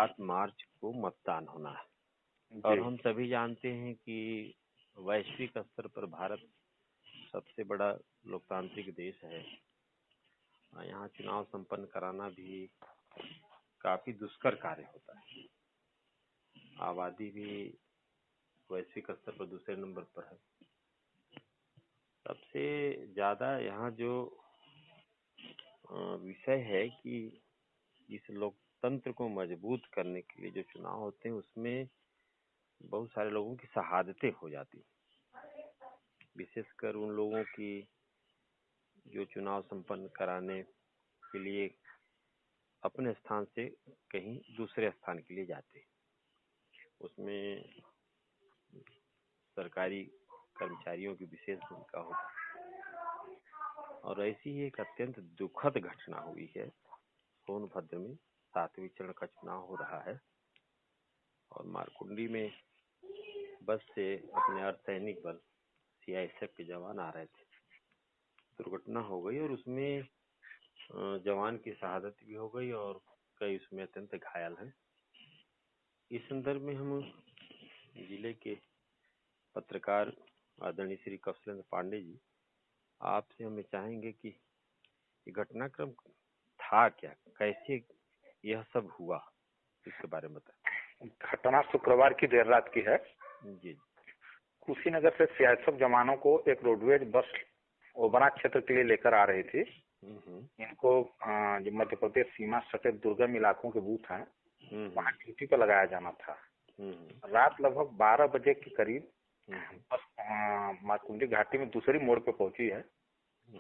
7 मार्च को मतदान होना है और हम सभी जानते हैं कि वैश्विक स्तर पर भारत सबसे बड़ा लोकतांत्रिक देश है। यहाँ चुनाव संपन्न कराना भी काफी दुष्कर कार्य होता है। आबादी भी वैश्विक स्तर पर दूसरे नंबर पर है। सबसे ज्यादा यहाँ जो विषय है कि इस लोकतंत्र को मजबूत करने के लिए जो चुनाव होते हैं उसमें बहुत सारे लोगों की शहादतें हो जाती, विशेषकर उन लोगों की जो चुनाव संपन्न कराने के लिए अपने स्थान से कहीं दूसरे स्थान के लिए जाते। उसमें सरकारी कर्मचारियों की विशेष भूमिका होती है। और ऐसी ही एक अत्यंत दुखद घटना हुई है। सोनभद्र में 7वें चरण का चुनाव हो रहा है और मारकुंडी में बस से अपने अर्धसैनिक बल सीआईएसएफ के जवान आ रहे थे। दुर्घटना हो गई और उसमें जवान की शहादत भी हो गई और कई उसमें अत्यंत घायल हैं। इस संदर्भ में हम जिले के पत्रकार आदरणीय श्री कौशलेंद्र पांडे जी, आपसे हमें चाहेंगे कि ये घटनाक्रम था क्या, कैसे यह सब हुआ, इसके बारे में बताएं। घटना शुक्रवार की देर रात की है जी। कुशीनगर से सीआईएसएफ जवानों को एक रोडवेज बस ओबरा क्षेत्र के लिए लेकर आ रही थी। इनको जो मध्य प्रदेश सीमा सटे दुर्गम इलाकों के बूथ हैं वहाँ ड्यूटी पर लगाया जाना था। रात लगभग 12 बजे के करीब बस मारकुंडी घाटी में दूसरी मोड़ पे पहुंची है,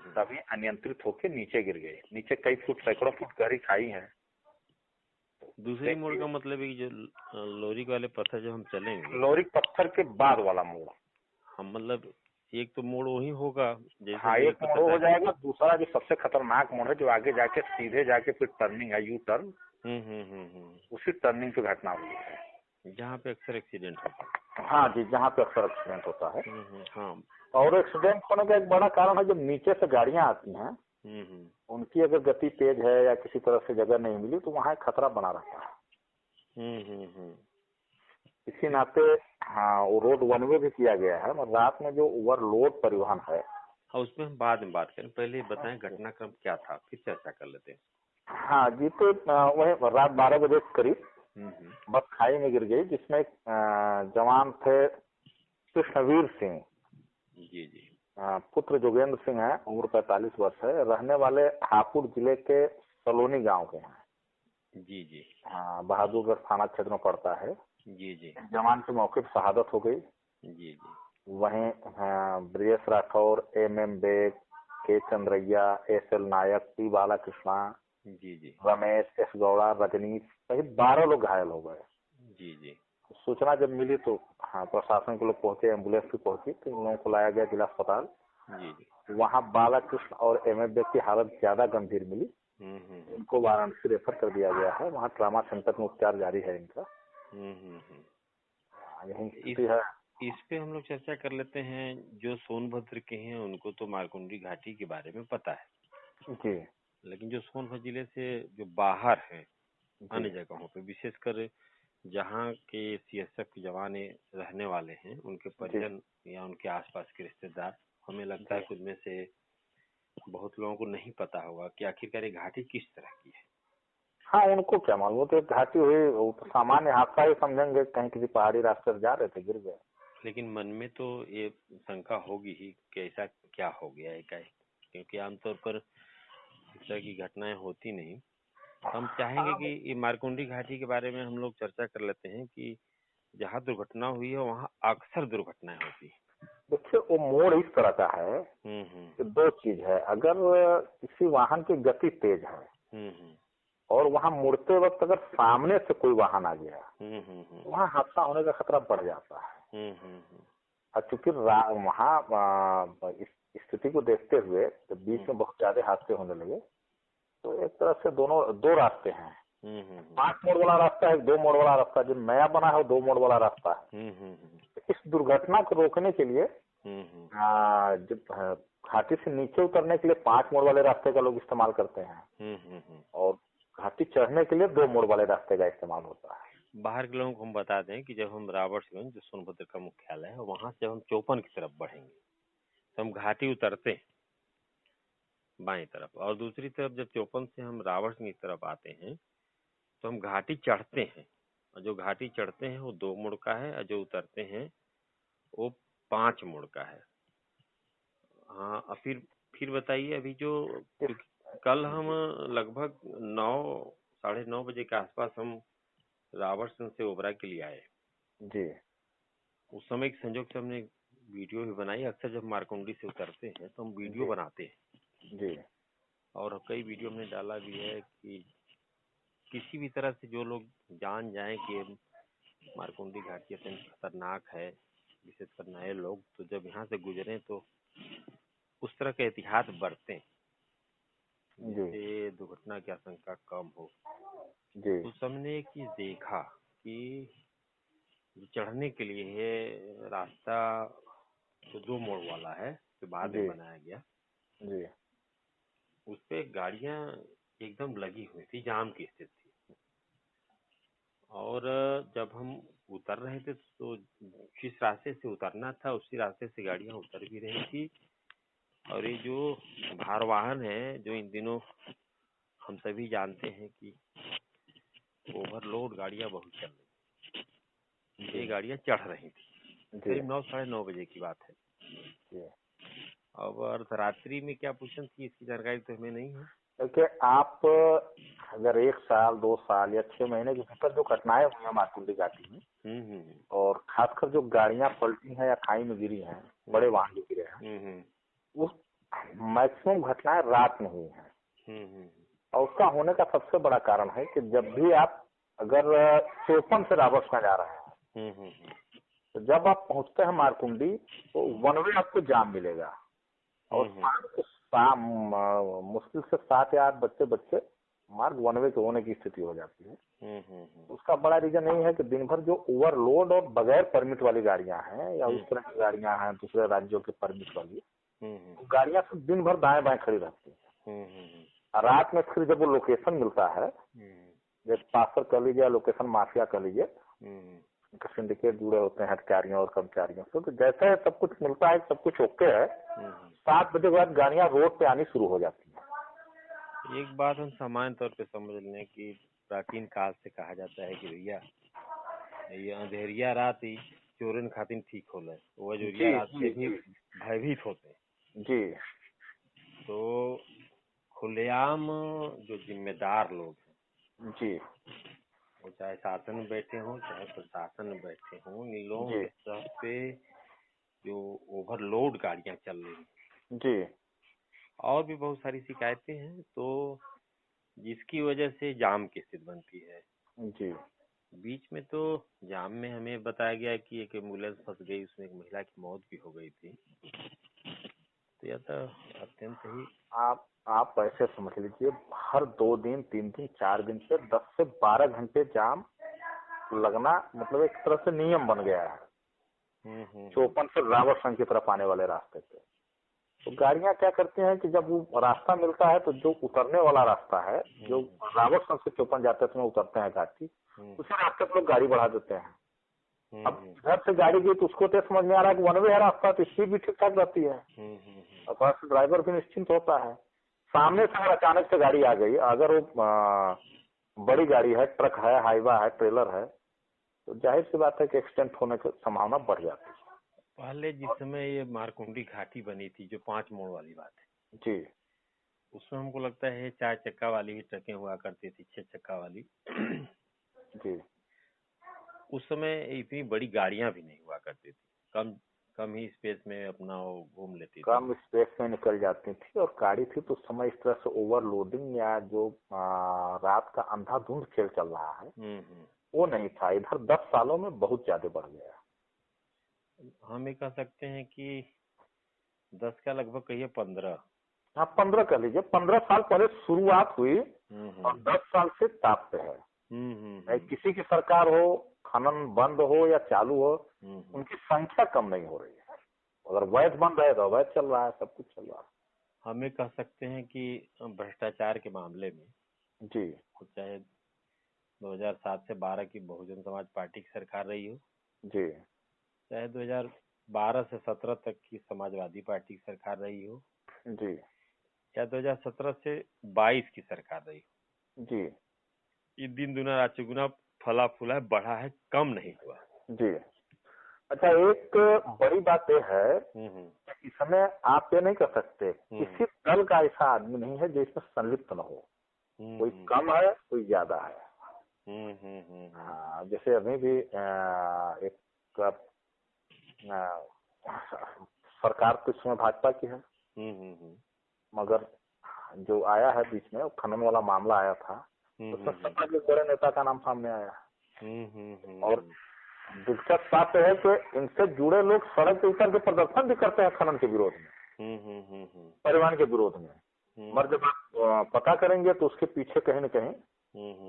तभी अनियंत्रित होकर नीचे गिर गई। नीचे कई फुट, सैकड़ों फुट गहरी खाई है। दूसरी मोड़ का मतलब है कि जो लोरी वाले पत्थर जो हम चलेंगे, लोरी पत्थर के बाद वाला मोड़। हम मतलब एक तो मोड़ वही होगा जैसे, हाँ, एक मोड़ हो जाएगा। दूसरा जो सबसे खतरनाक मोड़ है जो आगे जाके सीधे जाके फिर टर्निंग है, यू टर्न। उसी टर्निंग की घटना हुई है जहाँ पे अक्सर एक्सीडेंट होता है। हाँ जी, जहाँ पे अक्सर एक्सीडेंट होता है। हाँ, और एक्सीडेंट होने का एक बड़ा कारण है जब नीचे से गाड़ियां आती हैं, उनकी अगर गति तेज है या किसी तरह से जगह नहीं मिली तो वहाँ खतरा बना रहता है। इसी नाते हाँ, वो रोड वन वे भी किया गया है। और रात में जो ओवरलोड परिवहन है, हाँ, उसमें हम बाद में बात करें, पहले बताएं घटनाक्रम क्या था, फिर चर्चा कर लेते हैं। हाँ जी, तो वही रात 12 बजे के करीब बस खाई में गिर गई, जिसमें जवान थे कृष्णवीर सिंह जी जी, पुत्र जोगेंद्र सिंह है, उम्र 45 वर्ष है, रहने वाले हापुड़ जिले के सलोनी गांव के हैं। जी जी, हाँ, बहादुरगढ़ थाना क्षेत्र में पड़ता है। जी जी, जवान की मौके पर शहादत हो गई। जी जी, वहीं ब्रिजेश राठौर, एम बेग, के चंद्रैया, एस एल नायक, पी बालाकृष्णा, जी जी, रमेश, एस गौड़ा, रजनीश सहित 12 लोग घायल हो गए। जी जी, सूचना जब मिली तो हाँ, प्रशासन के लोग पहुंचे, एम्बुलेंस भी पहुंची, तो इन लोगों को लाया गया जिला अस्पताल। जी जी, वहाँ बालाकृष्ण और एम बेग की हालत ज्यादा गंभीर मिली। इनको वाराणसी रेफर कर दिया गया है, वहाँ ट्रामा सेंटर में उपचार जारी है इनका। यही स्थिति है। इस पे हम लोग चर्चा कर लेते हैं। जो सोनभद्र के हैं उनको तो मारकुंडी घाटी के बारे में पता है जी, लेकिन जो सोनभद्र जिले से जो बाहर है अन्य जगहों पे, विशेषकर जहाँ के सीएसएफ के जवान रहने वाले हैं, उनके परिजन या उनके आसपास के रिश्तेदार, हमें लगता है कि उनमें से बहुत लोगों को नहीं पता होगा कि आखिरकार ये घाटी किस तरह की है। हाँ, उनको क्या मालूम, वो तो एक घाटी हुई, वो तो सामान्य हादसा ही समझेंगे, कहीं किसी पहाड़ी रास्ते पर जा रहे थे, गिर गए। लेकिन मन में तो ये शंका होगी ही कि ऐसा क्या हो गया एकाएक, क्योंकि आमतौर पर इस तरह की घटनाएं होती नहीं। हम चाहेंगे कि ये मारकुंडी घाटी के बारे में हम लोग चर्चा कर लेते हैं कि जहाँ दुर्घटना हुई है वहाँ अक्सर दुर्घटनाएं होती है। देखिए, वो मोड़ इस तरह का है कि दो चीज है। अगर किसी वाहन की गति तेज है और वहाँ मुड़ते वक्त अगर सामने से कोई वाहन आ गया, वहाँ हादसा होने का खतरा बढ़ जाता है। और चूंकि वहाँ इस स्थिति को देखते हुए जब बीच में बहुत ज्यादा हादसे होने लगे, तो एक तरह से दो रास्ते हैं। 5 मोड़ वाला रास्ता है, 2 मोड़ वाला रास्ता। जो नया बना है वो 2 मोड़ वाला रास्ता है। इस दुर्घटना को रोकने के लिए जब घाटी से नीचे उतरने के लिए 5 मोड़ वाले रास्ते का लोग इस्तेमाल करते हैं। और घाटी चढ़ने के लिए 2 मोड़ वाले रास्ते का इस्तेमाल होता है। बाहर के लोगों को हम बता दें कि जब हम राबर्ट्सगंज, जो सोनभद्र का मुख्यालय है, वहां से हम चौपन की तरफ बढ़ेंगे तो हम घाटी उतरते हैं बाएं तरफ, और दूसरी तरफ जब चौपन से हम राबर्ट्सगंज की तरफ आते हैं तो हम घाटी चढ़ते हैं, और जो घाटी चढ़ते हैं वो 2 मोड़ का है, और जो उतरते हैं वो 5 मोड़ का है। हाँ, और फिर बताइए, अभी जो कल हम लगभग 9 साढ़े 9 बजे के आसपास हम राबर्ट्सगंज से ओबरा के लिए आए जी। उस समय एक संजोग से हमने वीडियो भी बनाई। अक्सर जब मारकुंडी से उतरते हैं तो हम वीडियो बनाते हैं जी, और कई वीडियो हमने डाला भी है कि किसी भी तरह से जो लोग जान जाएं कि मारकुंडी घाटी अत्यंत खतरनाक है, विशेषकर नए लोग, तो जब यहाँ से गुजरे तो उस तरह के एहतियात बरतें जिससे दुर्घटना की आशंका कम हो। उस हमने एक चीज देखा कि चढ़ने के लिए ये रास्ता तो 2 मोड़ वाला है, जो बाद में बनाया गया जी, उस पे गाड़ियां एकदम लगी हुई थी, जाम की स्थिति थी, और जब हम उतर रहे थे तो जिस रास्ते से उतरना था उसी रास्ते से गाड़ियां उतर भी रही थी। और ये जो भार वाहन है, जो इन दिनों हम सभी जानते हैं कि ओवरलोड गाड़ियां बहुत चल रही, ये गाड़ियां चढ़ रही थी। करीब 9 साढ़े 9 बजे की बात है। अब अर्धरात्रि में क्या पूछन थी, इसकी जानकारी तो हमें नहीं है। देखिए, आप अगर 1 साल 2 साल या 6 महीने के भीतर जो घटनाएं हुई हैं मारकुंडी घाटी में, और खासकर जो गाड़ियां पलटी हैं या खाई में गिरी हैं, बड़े वाहन जो गिरे हैं, उस मैक्सिमम घटनाएं रात में हुई हैं। और उसका होने का सबसे बड़ा कारण है कि जब भी आप अगर चौपन से राबर्ट्सगंज जा रहे हैं, तो जब आप पहुंचते हैं मारकुंडी तो वन वे आपको जाम मिलेगा, और मुश्किल से 7 या 8 बच्चे मार्ग वन वे के होने की स्थिति हो जाती है। उसका बड़ा रीजन यही है कि दिन भर जो ओवरलोड और बगैर परमिट वाली गाड़ियां हैं या उस तरह की गाड़ियां हैं दूसरे राज्यों के परमिट वाली, गाड़ियां सब दिन भर दाएं बाएं खड़ी रहती हैं। रात में फिर जब वो लोकेशन मिलता है, जैसे पासर कर लीजिए, लोकेशन माफिया कर लीजिए, सिंडिकेट जुड़े होते हैं अधिकारियों और कर्मचारियों से, तो जैसे सब कुछ मिलता है, सब कुछ ओके है, 7 बजे के बाद गाड़ियां रोड पे आनी शुरू हो जाती है। एक बात हम सामान्य तौर पे समझ लें कि प्राचीन काल से कहा जाता है कि भैया ये अंधेरिया रात ही चोरन खातिर ठीक होला, वो जो रात से भी भयभीत होते हैं जी। तो खुलेआम जो जिम्मेदार लोग हैं जी, वो चाहे शासन में बैठे हों चाहे प्रशासन में बैठे हों, इन लोगों के सर पे जो ओवरलोड गाड़ियां चल रही जी, और भी बहुत सारी शिकायतें हैं, तो जिसकी वजह से जाम की स्थिति बनती है। जी, बीच में तो जाम में हमें बताया गया कि एक एम्बुलेंस फंस गई, उसमें एक महिला की मौत भी हो गई थी। तो यह तो अत्यंत ही आप ऐसे समझ लीजिए, हर 2 दिन 3 दिन 4 दिन से 10 से 12 घंटे जाम लगना मतलब एक तरह से नियम बन गया है। चौपन से राबर्ट्सगंज की तरफ आने वाले रास्ते पे तो गाड़ियां क्या करती हैं कि जब वो रास्ता मिलता है तो जो उतरने वाला रास्ता है, जो राबर्ट्सगंज से चौपन जाते हैं उतरते हैं घाटी, उसी रास्ते पर लोग गाड़ी बढ़ा देते हैं। अब घर से गाड़ी गई तो उसको तो समझ में आ रहा है कि वन वे है रास्ता, तो स्पीड भी ठीक ठाक रहती है और पास ड्राइवर भी निश्चिंत होता है। सामने से अगर अचानक से गाड़ी आ गई, अगर वो बड़ी गाड़ी है, ट्रक है, हाईवा है, ट्रेलर है, तो जाहिर सी बात है कि एक्सीडेंट होने की संभावना बढ़ जाती है। पहले जिस समय ये मारकुंडी घाटी बनी थी, जो 5 मोड़ वाली बात है जी, उसमें हमको लगता है 4 चक्का वाली भी ट्रकें हुआ करती थी, 6 चक्का वाली जी। उस समय इतनी बड़ी गाड़ियां भी नहीं हुआ करती थी, कम ही स्पेस में अपना घूम लेती थी, कम स्पेस में निकल जाती थी, और गाड़ी थी तो उस समय इस तरह से ओवरलोडिंग या जो रात का अंधाधुंध खेल चल रहा है वो नहीं था। इधर 10 सालों में बहुत ज्यादा बढ़ गया। हम ये कह सकते हैं कि 10 का लगभग कहिए 15, हाँ 15 कर लीजिए। 15 साल पहले शुरुआत हुई और 10 साल से ताप पे है। किसी की सरकार हो, खनन बंद हो या चालू हो, उनकी संख्या कम नहीं हो रही है। अगर वैध बंद है तो अवैध चल रहा है, सब कुछ चल रहा है। हमें कह सकते हैं कि भ्रष्टाचार के मामले में जी, चाहे 2007 से 12 की बहुजन समाज पार्टी की सरकार रही हो, जी, चाहे 2012 से 17 तक की समाजवादी पार्टी की सरकार रही हो, जी, या 2017 से 22 की सरकार रही हो, जी, ये दिन दुना रात चौगुना फला फूला है, बढ़ा है, कम नहीं हुआ। जी। अच्छा, एक बड़ी बात यह है कि इसमें आप ये नहीं कर सकते, किसी दल का ऐसा आदमी नहीं है जो इसमें संलिप्त न हो। कोई कम है, कोई ज्यादा है। हाँ, जैसे अभी भी एक सरकार तो इसमें भाजपा की है, मगर जो आया है बीच में खनन वाला मामला आया था, उसमें सपा के बड़े नेता का नाम सामने आया। और दिलचस्प बात है कि इनसे जुड़े लोग सड़क पे उतर के प्रदर्शन भी करते हैं खनन के विरोध में, परिवहन के विरोध में। मगर जब आप पता करेंगे तो उसके पीछे कहीं न कहीं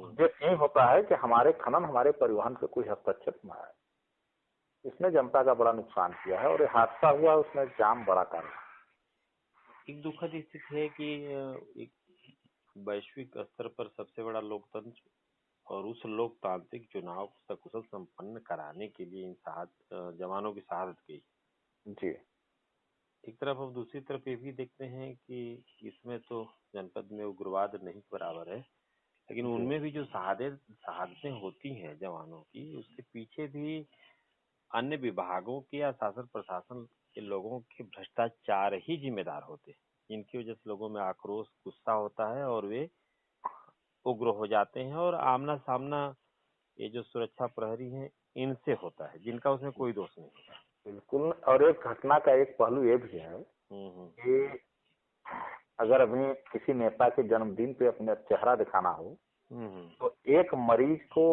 उद्देश्य यही होता है कि हमारे खनन, हमारे परिवहन से कोई हस्तक्षेप न आए। इसने जनता का बड़ा नुकसान किया है और ये हादसा हुआ, उसमें जाम बड़ा कारण। एक दुखद स्थिति है कि एक वैश्विक स्तर पर सबसे बड़ा लोकतंत्र और उस लोकतांत्रिक चुनाव को सकुशल संपन्न कराने के लिए इन जवानों की शहादत गई। जी। एक तरफ अब दूसरी तरफ ये भी देखते हैं कि इसमें तो जनपद में उग्रवाद नहीं बराबर है, लेकिन उनमें भी जो शहादतें होती हैं जवानों की, उसके पीछे भी अन्य विभागों के या शासन प्रशासन के लोगों के भ्रष्टाचार ही जिम्मेदार होते हैं, जिनकी वजह से लोगों में आक्रोश, गुस्सा होता है और वे उग्र हो जाते हैं। और आमना सामना ये जो सुरक्षा प्रहरी हैं, इनसे होता है, जिनका उसमें कोई दोष नहीं होता। बिल्कुल। और एक घटना का एक पहलू ये भी है कि अगर अभी किसी नेता के जन्मदिन पे अपने चेहरा दिखाना हो, तो एक मरीज को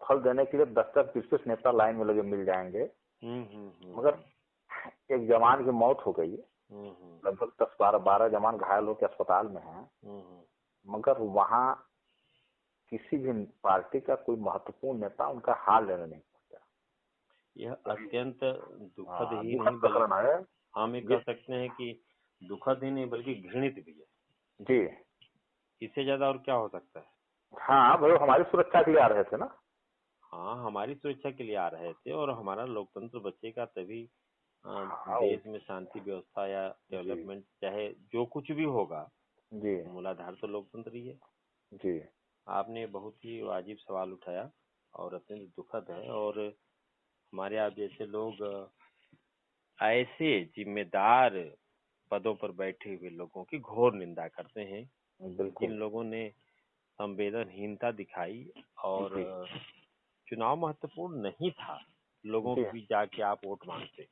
फल देने के लिए 10-10 20 नेता लाइन में लगे मिल जाएंगे। मगर एक जवान की मौत हो गई, लगभग 10-12 जवान घायल होकर अस्पताल में हैं, मगर वहाँ किसी भी पार्टी का कोई महत्वपूर्ण नेता उनका हाल लेने नहीं पहुंचा। यह अत्यंत दुखद ही नहीं बल्कि हम ये कह सकते हैं कि दुखद ही नहीं बल्कि घृणित भी है जी। इससे ज्यादा और क्या हो सकता है। हाँ भाई, हमारी सुरक्षा के लिए आ रहे थे ना। हाँ, हमारी सुरक्षा के लिए आ रहे थे और हमारा लोकतंत्र बचेगा तभी देश में शांति व्यवस्था या डेवलपमेंट, चाहे जो कुछ भी होगा जी, मूलाधार तो लोकतंत्र ही है। जी। आपने बहुत ही वाजिब सवाल उठाया और अत्यंत दुखद है। और हमारे आप जैसे लोग ऐसे जिम्मेदार पदों पर बैठे हुए लोगों की घोर निंदा करते हैं, जिन लोगों ने संवेदनहीनता दिखाई और चुनाव महत्वपूर्ण नहीं था लोगों के बीच जाके आप वोट मांगते,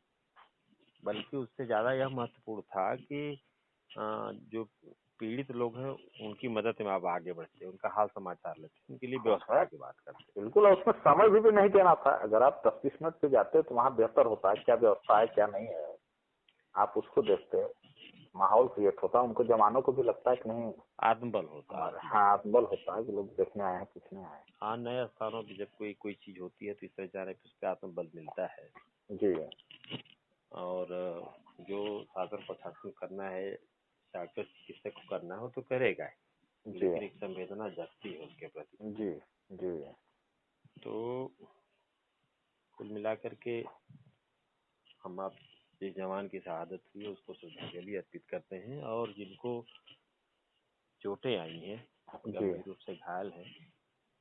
बल्कि उससे ज्यादा यह महत्वपूर्ण था कि जो पीड़ित लोग हैं उनकी मदद में आप आगे बढ़ते, उनका हाल समाचार लेते, उनके लिए व्यवस्था की बात करते। बिल्कुल। और उसमें समय भी नहीं देना था। अगर आप 10-20 मिनट पे जाते तो वहाँ बेहतर होता है, क्या व्यवस्था है क्या नहीं है, आप उसको देखते, माहौल क्रिएट होता, उनको जवानों को भी लगता है कि नहीं, आत्मबल होता है। हाँ, आत्मबल होता है कि लोग देखने आए हैं, पूछने आए हैं। हाँ, नए स्थानों पर जब कोई चीज होती है तो इस तरह जाने पर उस पर आत्मबल मिलता है। जी। और जो शासन प्रशासन करना है, डॉक्टर चिकित्सक को करना हो तो करेगा, लेकिन एक संवेदना जगती है उसके प्रति। जी, जी। तो कुल मिलाकर के हम आप जिस जवान की शहादत हुई है उसको श्रद्धांजलि अर्पित करते हैं, और जिनको चोटें आई हैं, गंभीर रूप से घायल हैं,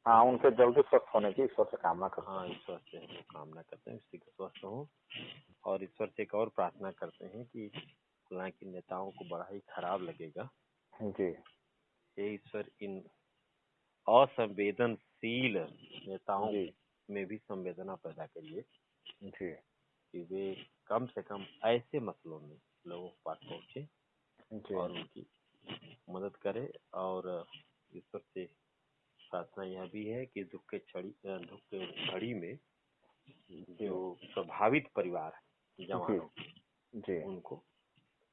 हाँ, उनके जल्दी स्वस्थ होने की ईश्वर से कामना करते हैं। हाँ, ईश्वर से हम कामना करते हैं शीघ्र स्वस्थ हो, और ईश्वर से एक और प्रार्थना करते हैं कि हालांकि नेताओं को बड़ा ही खराब लगेगा जी, ये ईश्वर इन असंवेदनशील नेताओं में भी संवेदना पैदा करिए जी, कि वे कम से कम ऐसे मसलों में लोगों के पास पहुंचे और उनकी मदद करे। और ईश्वर से प्रार्थना यह भी है कि दुख के घड़ी में जो प्रभावित परिवार है जवानों के, उनको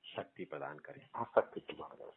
शक्ति प्रदान करें। शक्ति प्रदान करें।